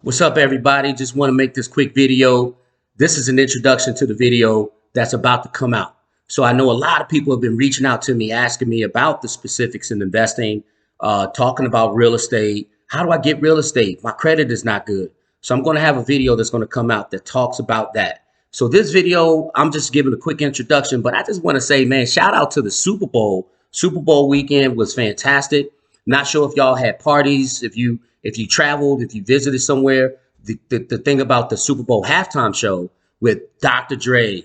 What's up, everybody? Just want to make this quick video. This is an introduction to the video that's about to come out. So I know a lot of people have been reaching out to me, asking me about the specifics in investing, talking about real estate. How do I get real estate? My credit is not good. So I'm going to have a video that's going to come out that talks about that. So this video, I'm just giving a quick introduction, but I just want to say, man, shout out to the Super Bowl. Super Bowl weekend was fantastic. Not sure if y'all had parties, if you traveled, if you visited somewhere. The thing about the Super Bowl halftime show with Dr. Dre,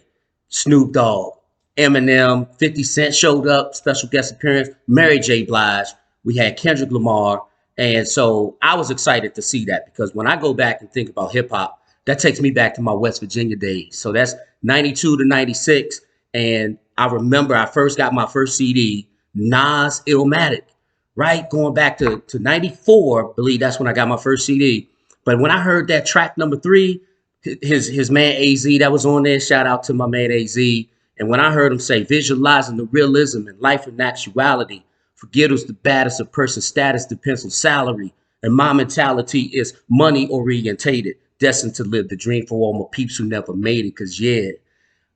Snoop Dogg, Eminem, 50 Cent showed up, special guest appearance, Mary J. Blige. We had Kendrick Lamar. And so I was excited to see that because when I go back and think about hip hop, that takes me back to my West Virginia days. So that's 92 to 96. And I remember I first got my first CD, Nas Illmatic, right? Going back to 94, I believe that's when I got my first CD. But when I heard that track number 3, his man AZ that was on there, shout out to my man AZ. And when I heard him say, visualizing the realism and life and actuality, forget who's the baddest, a person's status depends on salary. And my mentality is money orientated, destined to live the dream for all my peeps who never made it. Cause yeah,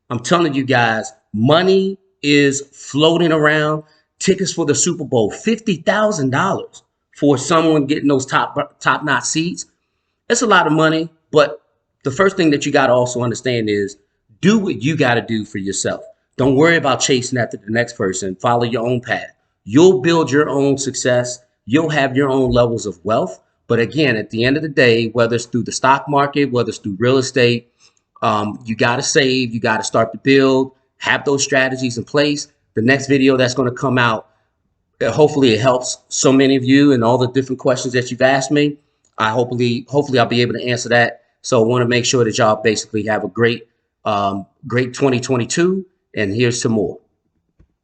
I'm telling you guys, money is floating around. Tickets for the Super Bowl, $50,000 for someone getting those top notch seats. It's a lot of money, but the first thing that you got to also understand is do what you got to do for yourself. Don't worry about chasing after the next person. Follow your own path. You'll build your own success. You'll have your own levels of wealth. But again, at the end of the day, whether it's through the stock market, whether it's through real estate, you got to save. You got to start to build, have those strategies in place. The next video that's going to come out, hopefully it helps so many of you and all the different questions that you've asked me. Hopefully I'll be able to answer that. So I want to make sure that y'all basically have a great 2022. And here's some more.